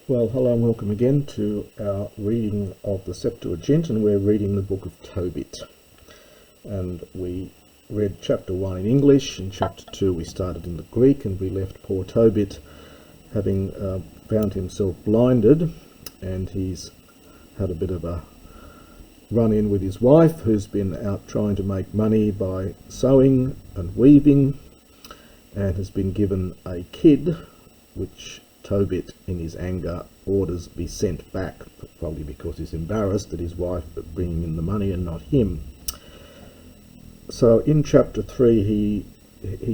Well, hello and welcome again to our reading of the Septuagint, and we're reading the book of Tobit. And we read chapter 1 in English, and chapter 2 we started in the Greek, and we left poor Tobit having found himself blinded, and he's had a bit of a run-in with his wife, who's been out trying to make money by sewing and weaving, and has been given a kid, which Tobit, in his anger, orders be sent back, probably because he's embarrassed that his wife is bringing in the money and not him. So in chapter 3 he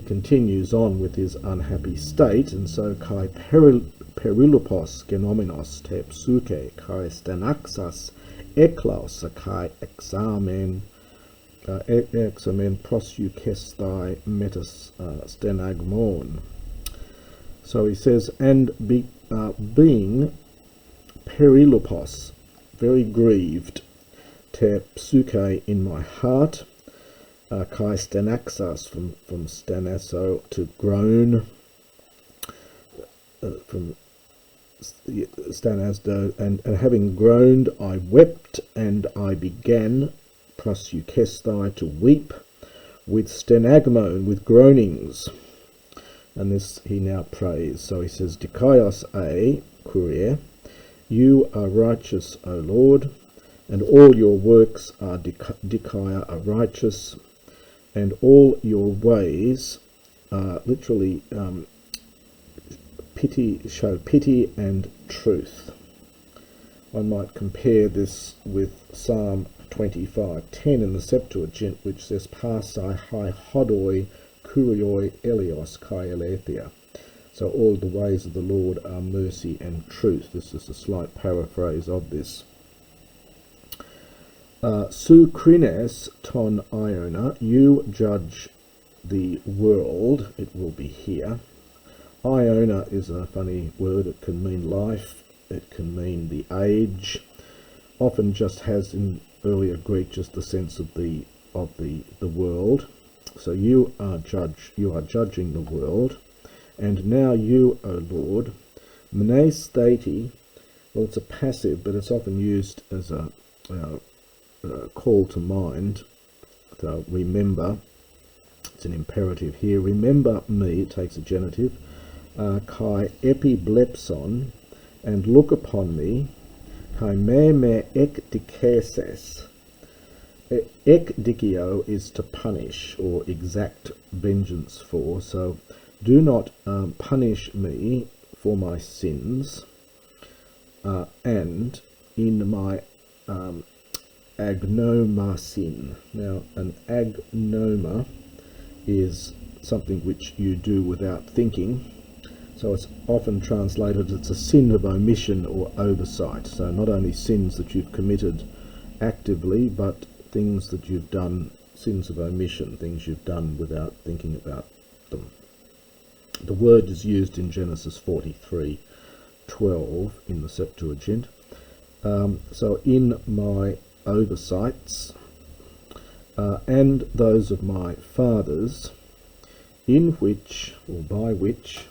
continues on with his unhappy state, and so kai perilupos genomenos te psuke kai stenaxas eklaus kai examen prosukestai metas stenagmon. So he says, and being perilupos, very grieved, te psuke, in my heart, kai stenaxas, from stenasso, to groan, from stanasdo, and having groaned, I wept, and I began, prosukestai, to weep, with stenagmon, with groanings. And this he now prays. So he says, Dikaios a Kyrie, you are righteous, O Lord, and all your works are Dikaia are righteous, and all your ways are literally show pity and truth. One might compare this with Psalm 25:10 in the Septuagint, which says, Pasai hai hodoi Kurioi Elios Kai Elethia. So all the ways of the Lord are mercy and truth. This is a slight paraphrase of this. Su crines ton Iona, you judge the world, it will be here. Iona is a funny word. It can mean life, it can mean the age, often just has in earlier Greek just the sense of the world. So you are judging the world, and now you, O Lord, mne stati, well, it's a passive, but it's often used as a call to mind. So remember, it's an imperative here. Remember me, it takes a genitive. Kai epiblepson, and look upon me. Kai me ek dikeses. Ek dikio is to punish or exact vengeance for, so do not punish me for my sins, and in my agnomasin. Now, an agnoma is something which you do without thinking, so it's often translated it's a sin of omission or oversight. So not only sins that you've committed actively, but things that you've done, sins of omission, things you've done without thinking about them. The word is used in Genesis 43:12 in the Septuagint. So in my oversights, and those of my fathers, in which, or by which,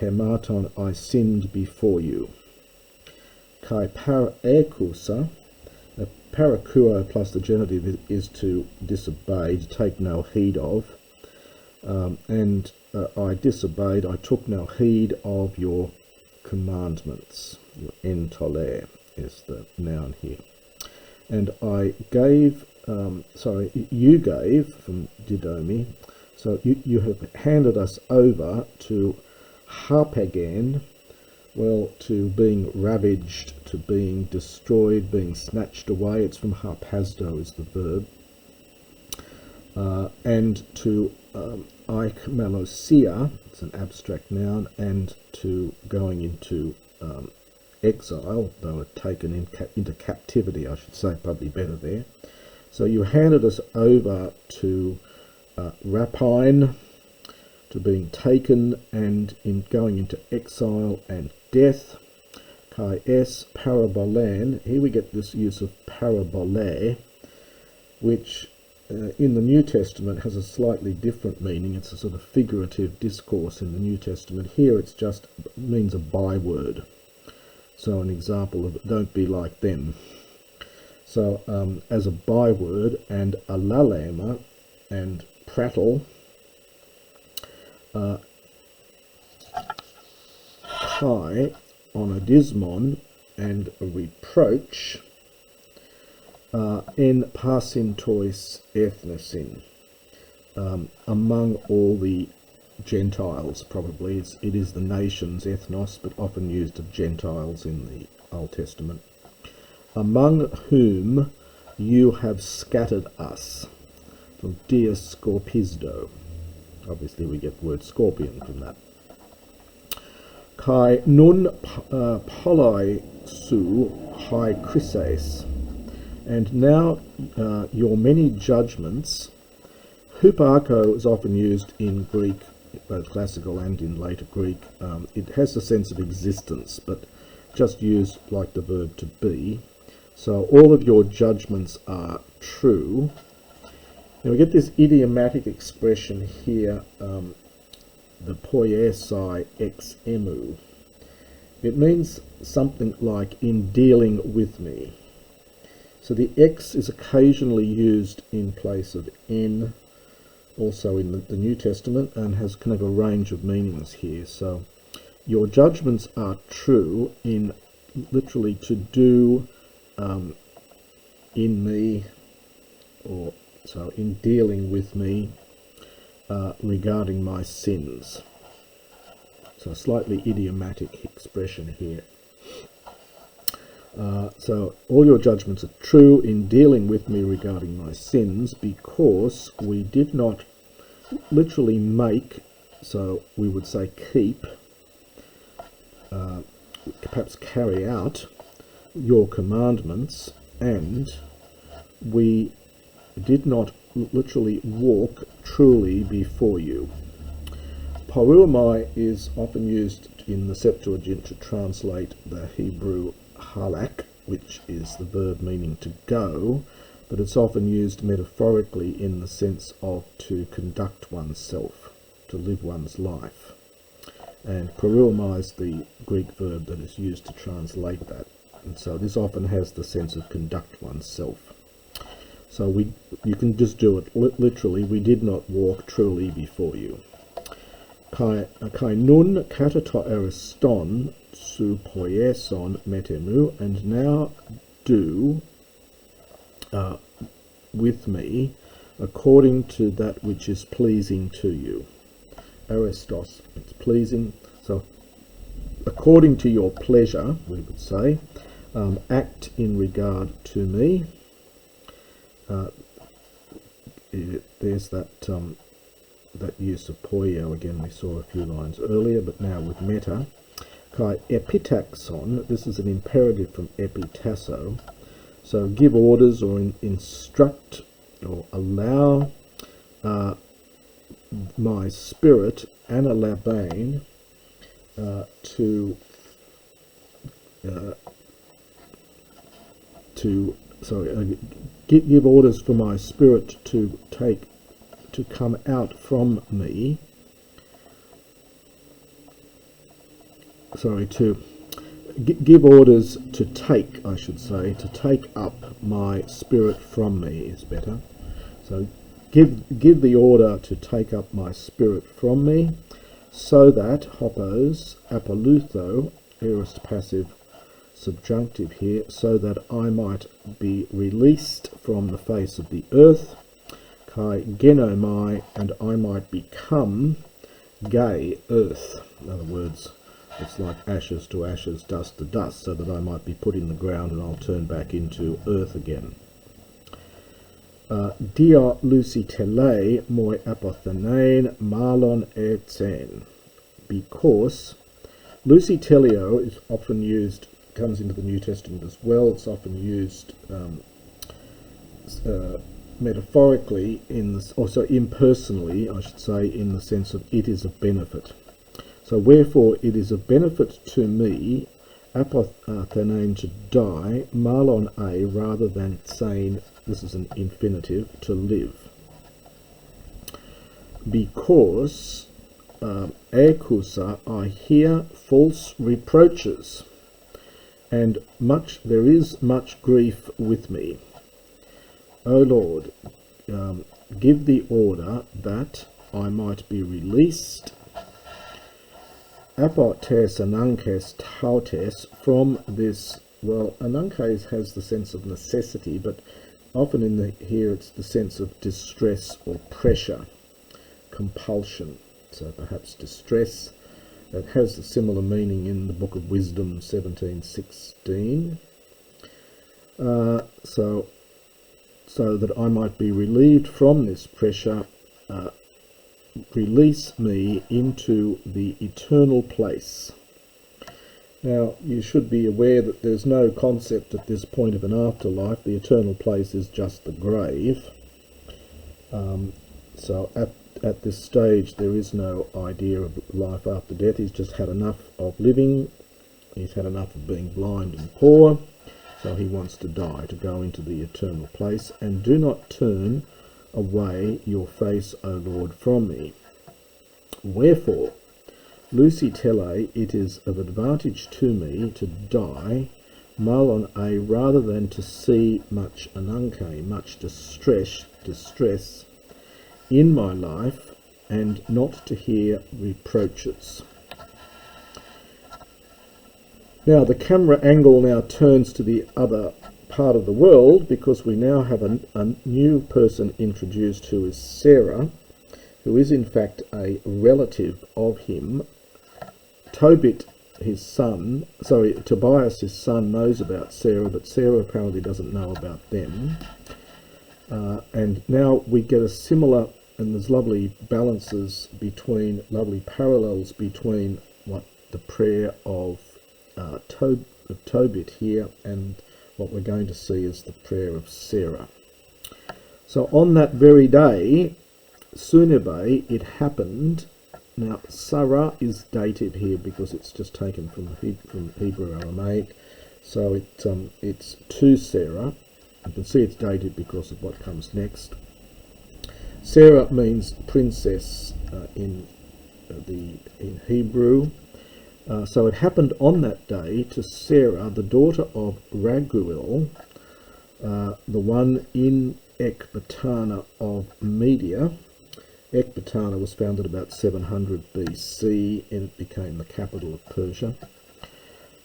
hematon, I sinned before you. Kai paraekusa, parakuo plus the genitive is to disobey, to take no heed of, and I disobeyed, I took no heed of your commandments. Your entole is the noun here. And I gave, you gave, from didomi, so you have handed us over to harpagan, well, to being ravaged, to being destroyed, being snatched away. It's from harpazdo is the verb. And to aikmelosia, it's an abstract noun, and to going into exile, they were taken into captivity, I should say, probably better there. So you handed us over to rapine, to being taken, and in going into exile and death. Kai es parabolan, here we get this use of parabole, which in the New Testament has a slightly different meaning. It's a sort of figurative discourse in the New Testament. Here it's just means a byword. So an example of don't be like them. So as a byword, and a lalema and prattle, kai on a dismon and a reproach, en pasintois ethnosin, among all the Gentiles. Probably it is the nations, ethnos, but often used of Gentiles in the Old Testament, among whom you have scattered us, from dias scorpisdo. Obviously we get the word scorpion from that. Kai nun polai su hai chryses, and now your many judgments. Huparko is often used in Greek, both classical and in later Greek. It has the sense of existence, but just used like the verb to be. So all of your judgments are true. Now we get this idiomatic expression here, the poiesai ex emu. It means something like in dealing with me. So the ex is occasionally used in place of en, also in the New Testament, and has kind of a range of meanings here. So your judgments are true in literally to do in me, or so in dealing with me regarding my sins. So a slightly idiomatic expression here. So all your judgments are true in dealing with me regarding my sins, because we did not literally make, so we would say keep, perhaps carry out your commandments, and we did not literally walk truly before you. Paruamai is often used in the Septuagint to translate the Hebrew halak, which is the verb meaning to go, but it's often used metaphorically in the sense of to conduct oneself, to live one's life. And paruamai is the Greek verb that is used to translate that. And so this often has the sense of conduct oneself. So you can just do it literally, we did not walk truly before you. Kai nun katato ariston su poieson metemu, and now do with me according to that which is pleasing to you. Aristos, it's pleasing. So according to your pleasure, we would say, act in regard to me. There's that use of poio again we saw a few lines earlier, but now with meta. Kai epitaxon, this is an imperative from epitasso, so give orders or instruct or allow my spirit, analabane, give orders for my spirit to come out from me. To give orders to take, I should say, to take up my spirit from me is better. So give the order to take up my spirit from me, so that, hopos, apolutho, aorist passive subjunctive here, so that I might be released from the face of the earth, kai genomai, and I might become gay earth. In other words, it's like ashes to ashes, dust to dust, so that I might be put in the ground and I'll turn back into earth again. Dia lucitele moi apothenein malon etsen, because lucitelio is often used, comes into the New Testament as well. It's often used metaphorically, also impersonally, I should say, in the sense of it is a benefit. So wherefore it is a benefit to me, apothenein, to die, malon a, rather than saying, this is an infinitive, to live. Because ekusa, I hear false reproaches, and there is much grief with me. O Lord, give the order that I might be released. Apotes anankes tautes, from this. Well, anankes has the sense of necessity, but often here it's the sense of distress or pressure, compulsion. So perhaps distress. It has a similar meaning in the Book of Wisdom 17:16. So that I might be relieved from this pressure, release me into the eternal place. Now, you should be aware that there's no concept at this point of an afterlife. The eternal place is just the grave. So at this stage, there is no idea of life after death. He's just had enough of living. He's had enough of being blind and poor. So he wants to die, to go into the eternal place. And do not turn away your face, O Lord, from me. Wherefore, Lucy tele, it is of advantage to me to die, malon a, rather than to see much ananke, much distress in my life, and not to hear reproaches. Now the camera angle now turns to the other part of the world, because we now have a new person introduced, who is Sarah, who is in fact a relative of him. Tobias, his son, knows about Sarah, but Sarah apparently doesn't know about them. And now we get a similar, and there's lovely parallels between what the prayer of Tobit here and what we're going to see is the prayer of Sarah. So on that very day, Sunebe, it happened. Now Sarah is dated here because it's just taken from Hebrew Aramaic, so it's to Sarah. You can see it's dated because of what comes next. Sarah means princess in Hebrew. So it happened on that day to Sarah, the daughter of Raguel, the one in Ecbatana of Media. Ecbatana was founded about 700 BC, and it became the capital of Persia.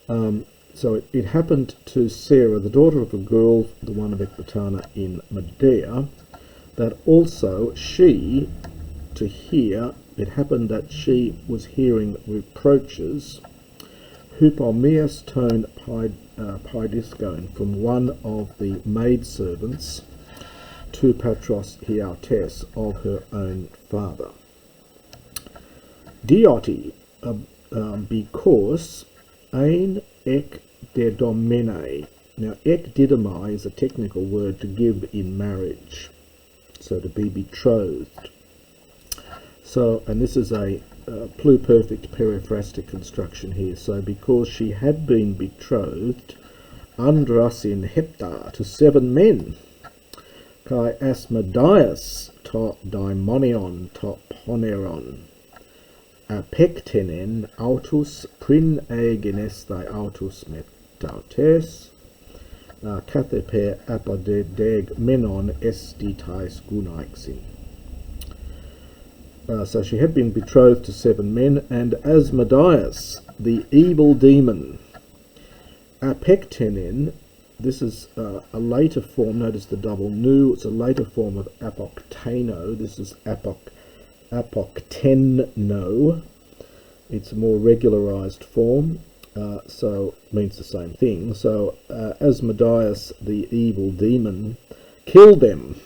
So it happened to Sarah, the daughter of Raguel, the one of Ecbatana in Medea, that also it happened that she was hearing reproaches, hupomias ton paidiskon, from one of the maidservants, to patros hiautes, of her own father. Dioti, because ein ek didomene. Now, ek didomai is a technical word to give in marriage, so to be betrothed. So, and this is a pluperfect periphrastic construction here. So, because she had been betrothed, andrasin hepta, to 7 men, kai Asmodeus to daimonion to poneron, apektenen autus prin agenestai autus metautes, kathepe apodedeg menon estitais gunaixin. So she had been betrothed to 7 men, and Asmodeus, the evil demon, apektenen, this is a later form, notice the double nu, it's a later form of apokteno, this is apoktenno, it's a more regularized form, so means the same thing. So Asmodeus, the evil demon, killed them.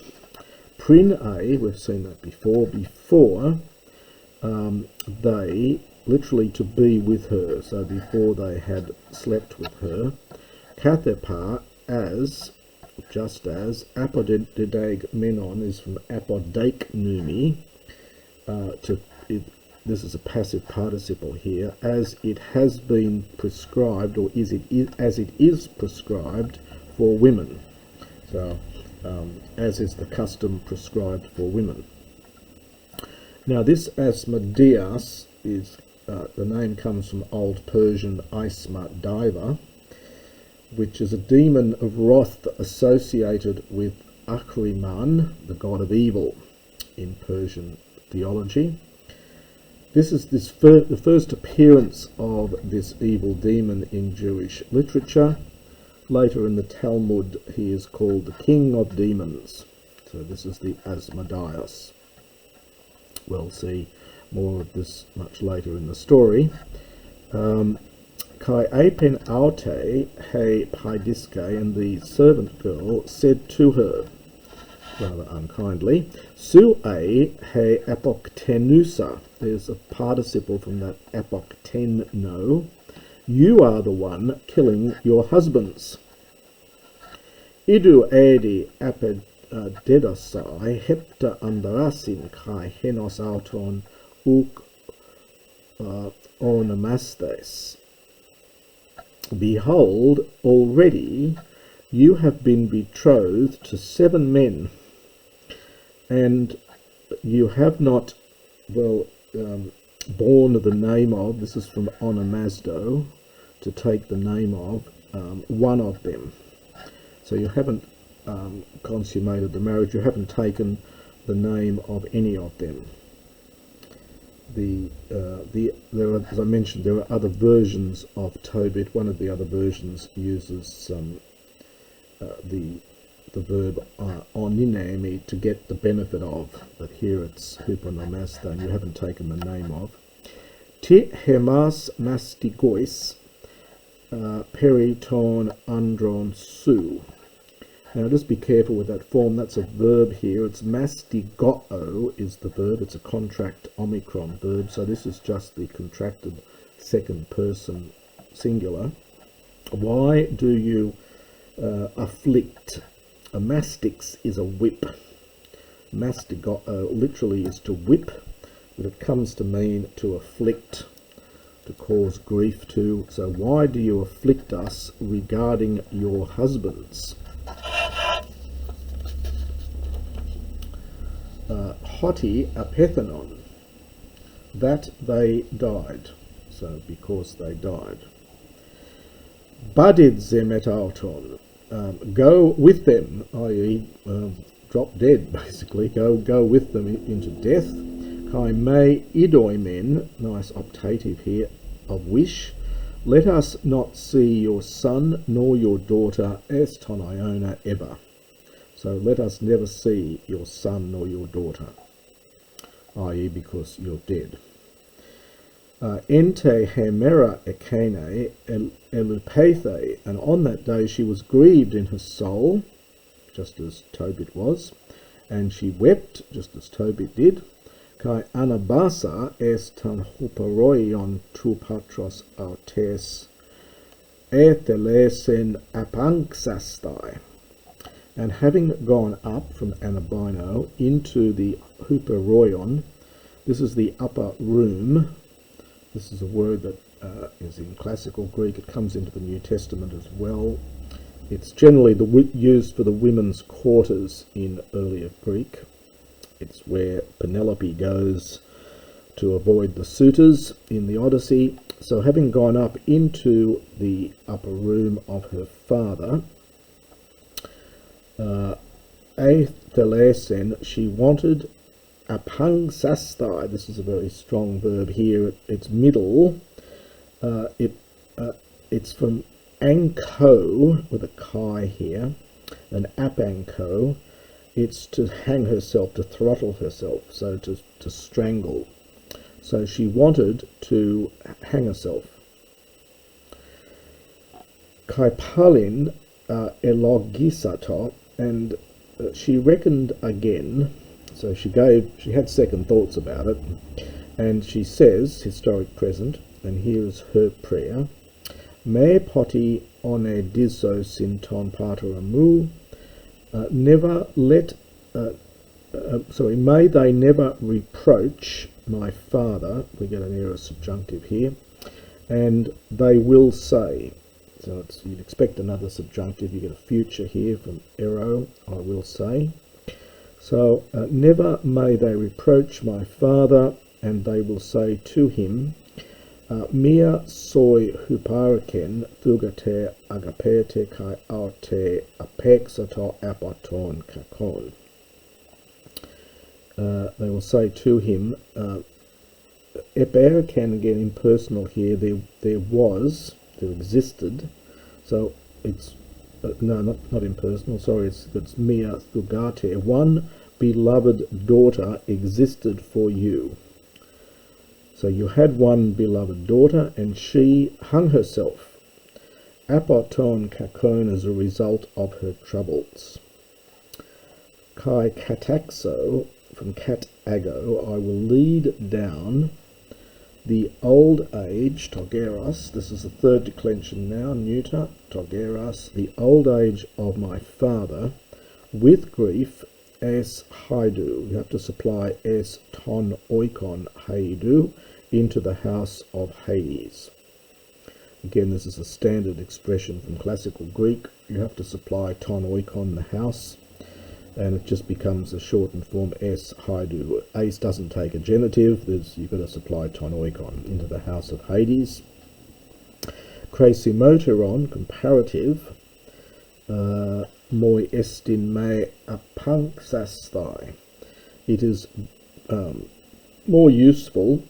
Prin A, we've seen that before they, literally to be with her, so before they had slept with her. Kathepa, just as, apodedeg menon is from apodake numi, this is a passive participle here, as it has been prescribed, or as it is prescribed for women. So, as is the custom prescribed for women. Now this Asmodeus is, the name comes from Old Persian Isma Diva, which is a demon of wrath associated with Ahriman, the god of evil, in Persian theology. This is the first appearance of this evil demon in Jewish literature. Later in the Talmud, he is called the king of demons. So this is the Asmodeus. We'll see more of this much later in the story. Kai apen aute he paidiske, and the servant girl said to her, rather unkindly, su he epoktenusa. There's a participle from that epoktenno. You are the one killing your husbands. Idu edi dedosai hepta andarasin kai henos auton uk onomastes. Behold, already you have been betrothed to 7 men, and you have not, borne the name of, this is from onomasdo, to take the name of one of them. So you haven't consummated the marriage, you haven't taken the name of any of them. There are, as I mentioned, there are other versions of Tobit. One of the other versions uses the verb oninemi to get the benefit of, but here it's hyponomasta, and you haven't taken the name of. Ti hemas mastigois periton andron su. Now just be careful with that form, that's a verb here. It's mastigo'o is the verb, it's a contract omicron verb, so this is just the contracted second person singular. Why do you afflict? A mastix is a whip. Mastigo'o literally is to whip, but it comes to mean to afflict, to cause grief to. So why do you afflict us regarding your husbands? Hoti apethenon, that they died, so because they died. Badid zemetauton, go with them, i.e. Drop dead, basically, go with them into death. Kai me idoimen, nice optative here, of wish, let us not see your son nor your daughter as ton Iona ever. So let us never see your son nor your daughter, i.e. because you're dead. Ente hemera ekene elupethe, and on that day she was grieved in her soul, just as Tobit was, and she wept, just as Tobit did. Kai anabasa estan huperoion tu patros autes ethelesen apanxastai. And having gone up from Anabino into the huperoion, this is the upper room. This is a word that is in classical Greek. It comes into the New Testament as well. It's generally used for the women's quarters in earlier Greek. It's where Penelope goes to avoid the suitors in the Odyssey. So having gone up into the upper room of her father, Athelesen, she wanted apangsastai. This is a very strong verb here. It's middle. It's from anko with a chi here, and apanko. It's to hang herself, to throttle herself, so to strangle. So she wanted to hang herself. Kaipalin elogisato, and she reckoned again. So she had second thoughts about it, and she says, historic present, and here is her prayer: Me poti one diso sinton pateramu. May they never reproach my father. We get an error subjunctive here, and they will say. So you'd expect another subjunctive. You get a future here from ero, I will say. So never may they reproach my father, and they will say to him, Mia soi huparaken thugate agapete kai aute apexato apaton kakon. They will say to him, Eparaken, again impersonal here, there existed, so it's, no, not impersonal, sorry, it's mia thugate, one beloved daughter existed for you. So you had one beloved daughter, and she hung herself, apaton kakon, as a result of her troubles. Kai kataxo, from kat ago, I will lead down the old age, togeras, this is the third declension now, neuter, togeras, the old age of my father, with grief, es haidu. You have to supply es ton oikon haidu into the house of Hades. Again, this is a standard expression from classical Greek. You have to supply ton oikon, the house, and it just becomes a shortened form es haidu. Ace doesn't take a genitive, you've got to supply ton oikon into the house of Hades. Cresimoteron, comparative, moi estin me apanxasthai. It is more useful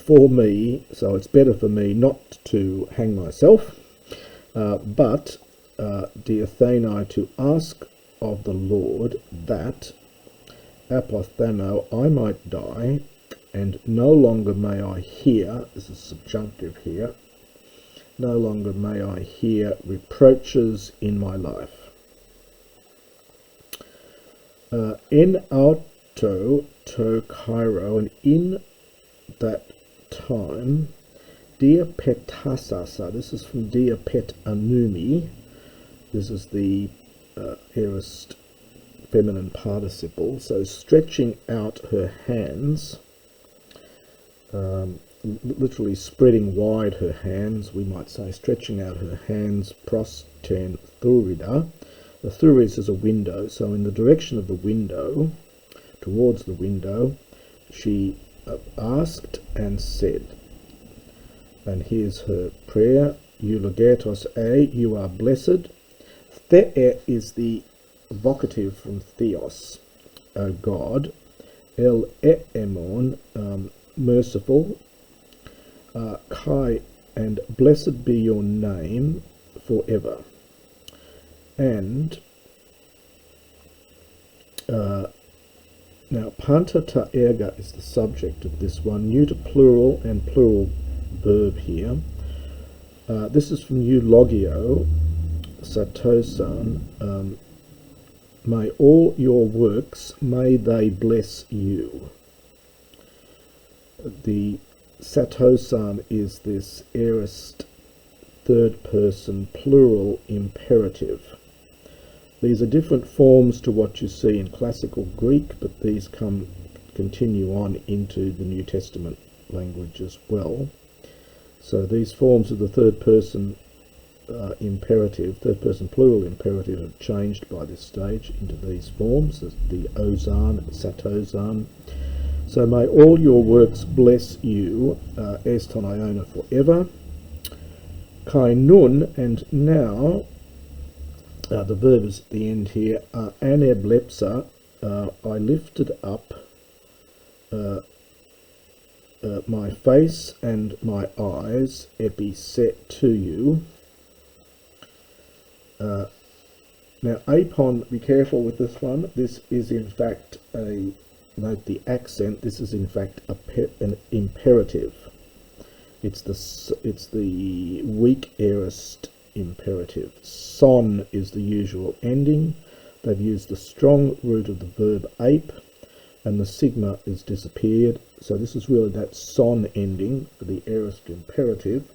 for me, so it's better for me not to hang myself, but diathenai, to ask of the Lord that apothano, I might die, and no longer may I hear, this is subjunctive here, no longer may I hear reproaches in my life. En auto to Cairo, and in that time, dia petasasa, this is from dia pet anumi, this is the aorist feminine participle, so stretching out her hands, literally spreading wide her hands, we might say, stretching out her hands, pros ten thurida. The thuris is a window, so in the direction of the window, towards the window, she asked and said, and here's her prayer, eulogatos you are blessed. The is the vocative from theos, O God. El emon, merciful. Kai, and blessed be your name forever. And now panta ta erga is the subject of this one, neuter plural and plural verb here. This is from eulogio, satosan, may all your works, may they bless you. The satosan is this aorist third person plural imperative. These are different forms to what you see in classical Greek, but these continue on into the New Testament language as well. So these forms of the third person imperative, third person plural imperative, have changed by this stage into these forms, the ozan, satosan. So may all your works bless you, eston iona, forever. Kai nun, and now, the verb is at the end here, aneblepsa, I lifted up my face and my eyes, epi set to you. Now apon, be careful with this one, this is in fact note the accent, this is in fact an imperative. It's the weak aorist imperative. Son is the usual ending. They've used the strong root of the verb ape, and the sigma is disappeared. So this is really that son ending for the aorist imperative.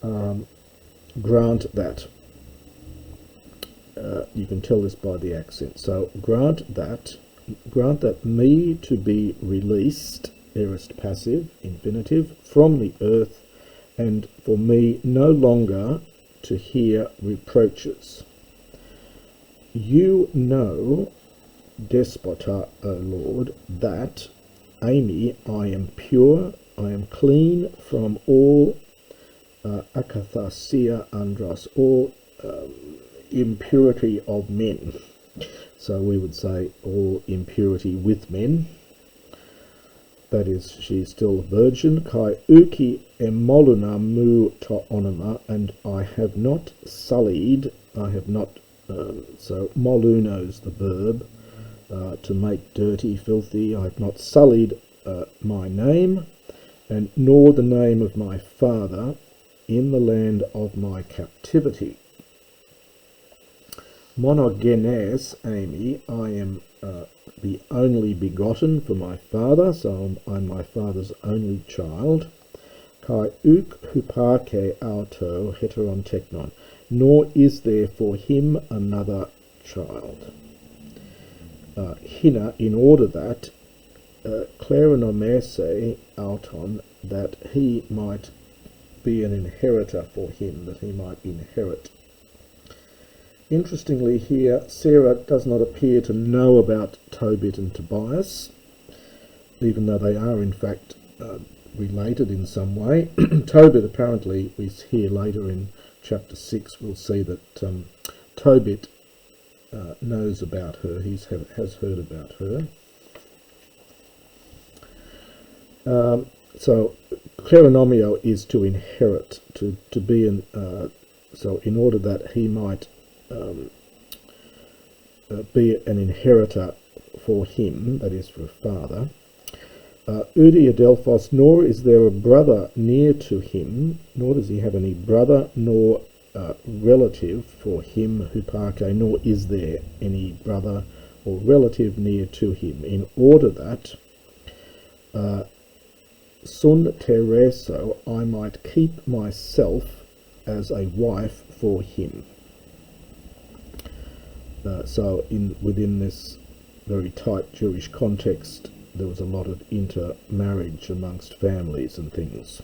Grant that. You can tell this by the accent. So grant that me to be released, aorist passive, infinitive, from the earth, and for me no longer to hear reproaches. You know, despota, O Lord, that Amy, I am pure, I am clean from all akathasia andros, all impurity of men. So we would say all impurity with men. That is, she's still a virgin. Kai uki emoluna mu to onoma, and I have not sullied, I have not, so moluno is the verb, to make dirty, filthy. I have not sullied my name, and nor the name of my father in the land of my captivity. Monogenes Amy, I am the only begotten for my father, so I'm my father's only child. Kai uk hupake auto heteron teknon, nor is there for him another child. Hina, in order that kleronomese auton, that he might be an inheritor for him, that he might inherit. Interestingly here, Sarah does not appear to know about Tobit and Tobias, even though they are in fact related in some way. Tobit, apparently, we hear later in chapter 6, we'll see that Tobit knows about her, has heard about her. So kleronomio is to inherit, to be an, so in order that he might be an inheritor for him, that is for a father. Udi adelphos, nor is there a brother near to him, nor does he have any brother nor relative for him, hupake, nor is there any brother or relative near to him, in order that sun tereso, I might keep myself as a wife for him. So within this very tight Jewish context, there was a lot of intermarriage amongst families and things.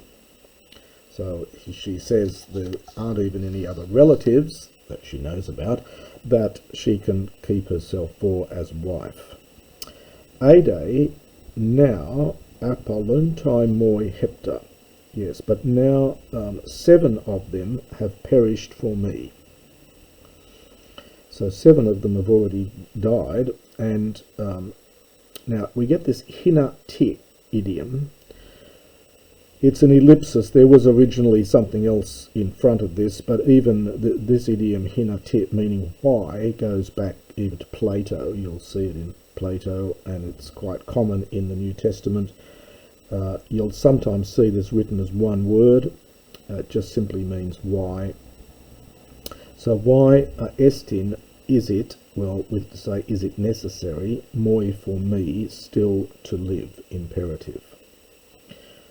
So she says there aren't even any other relatives that she knows about that she can keep herself for as wife. Ade, now apolluntai moi hepta. Yes, but now 7 of them have perished for me. So 7 of them have already died, and now we get this hina ti idiom. It's an ellipsis. There was originally something else in front of this, but even this idiom hina ti, meaning why, goes back even to Plato. You'll see it in Plato, and it's quite common in the New Testament. You'll sometimes see this written as one word. It just simply means why. So why estin, is it, well, we have to say, is it necessary, moi for me, still to live, imperative.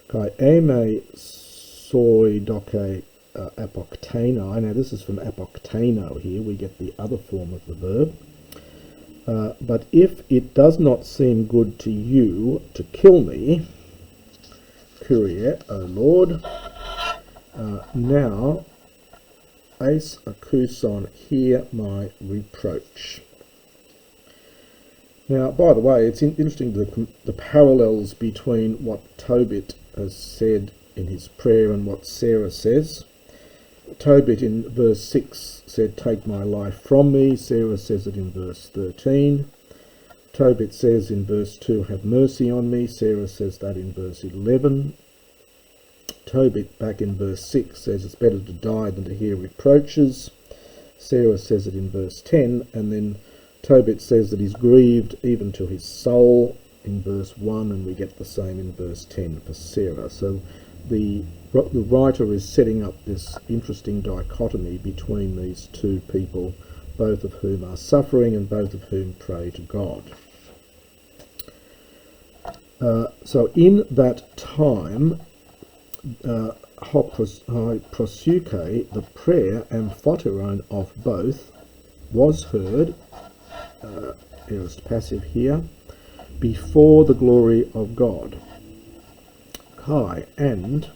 Kai eme soi doke apokteno. Now this is from apokteno here, we get the other form of the verb. But if it does not seem good to you to kill me, Kyrie, O Lord, now eis akuson, hear my reproach. Now, by the way, it's interesting the parallels between what Tobit has said in his prayer and what Sarah says. Tobit in verse 6 said, take my life from me. Sarah says it in verse 13. Tobit says in verse 2, have mercy on me. Sarah says that in verse 11. Tobit back in verse 6 says it's better to die than to hear reproaches. Sarah says it in verse 10, and then Tobit says that he's grieved even to his soul in verse 1, and we get the same in verse 10 for Sarah. So the writer is setting up this interesting dichotomy between these two people, both of whom are suffering and both of whom pray to God. So in that time, prosuke, the prayer amphoteron of both, was heard, aorist passive here, before the glory of God. Kai, and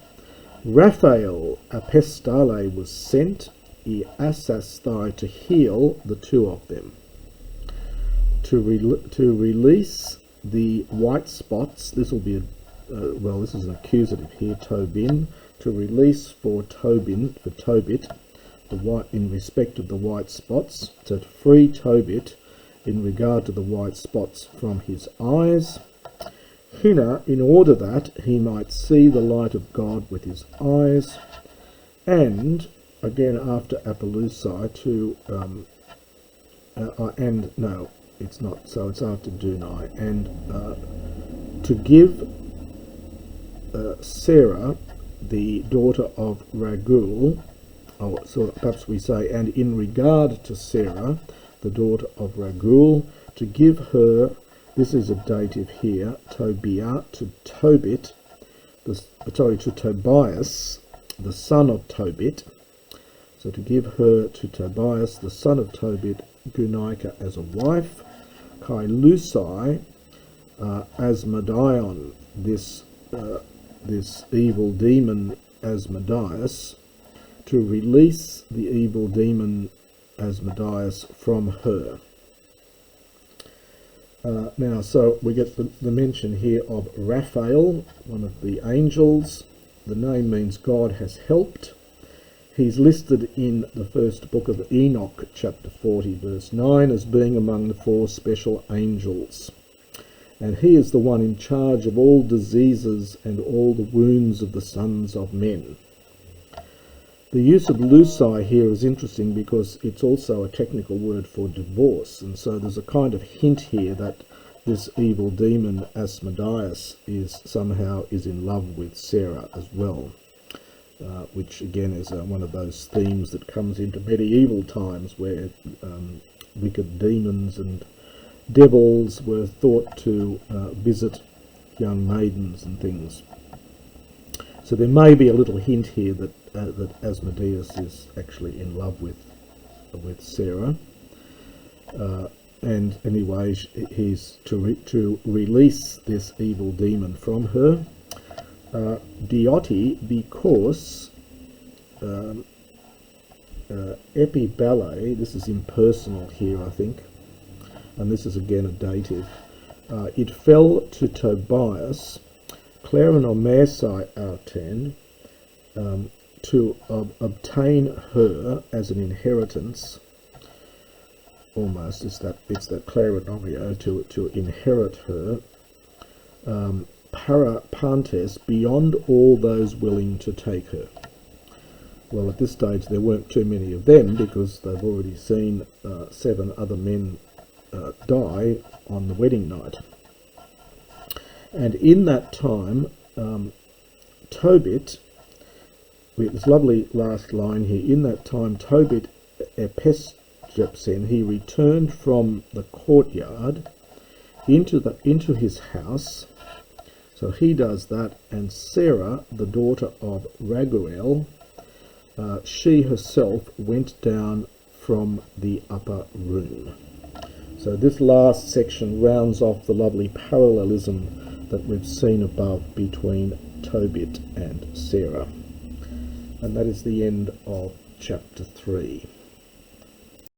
Raphael apestale was sent, e asasthai, to heal the 2 of them, to release the white spots. This will be well, this is an accusative here, Tobin, to release for Tobit, the white, in respect of the white spots, so to free Tobit in regard to the white spots from his eyes, Hina, in order that he might see the light of God with his eyes, and again after Apollusai to and no, it's not, so it's after Dunai, and to give Sarah, the daughter of Ragul, so perhaps we say, and in regard to Sarah, the daughter of Ragul, to give her, this is a dative here, Tobiah, to Tobit, to Tobias, the son of Tobit, so to give her to Tobias, the son of Tobit, Gunaika as a wife, Kailusai, Asmodeon, this evil demon Asmodeus, to release the evil demon Asmodeus from her. Now, so we get the mention here of Raphael, one of the angels. The name means God has helped. He's listed in the first book of Enoch, chapter 40, verse 9, as being among the 4 special angels. And he is the one in charge of all diseases and all the wounds of the sons of men. The use of Lusai here is interesting because it's also a technical word for divorce, and so there's a kind of hint here that this evil demon Asmodeus is in love with Sarah as well, which again is one of those themes that comes into medieval times where wicked demons and devils were thought to visit young maidens and things. So there may be a little hint here that Asmodeus is actually in love with Sarah, and anyway, he's to release this evil demon from her. Dioti, because epibale, this is impersonal here, I think, and this is again a dative. It fell to Tobias, Clarinomesai Arten, to obtain her as an inheritance. Almost it's that clarinomio, to inherit her, para pantes, beyond all those willing to take her. Well, at this stage there weren't too many of them because they've already seen 7 other men die on the wedding night. And in that time, Tobit, this lovely last line here, in that time Tobit Epesjepsen, he returned from the courtyard into his house. So he does that, and Sarah, the daughter of Raguel, she herself went down from the upper room. So this last section rounds off the lovely parallelism that we've seen above between Tobit and Sarah. And that is the end of chapter 3.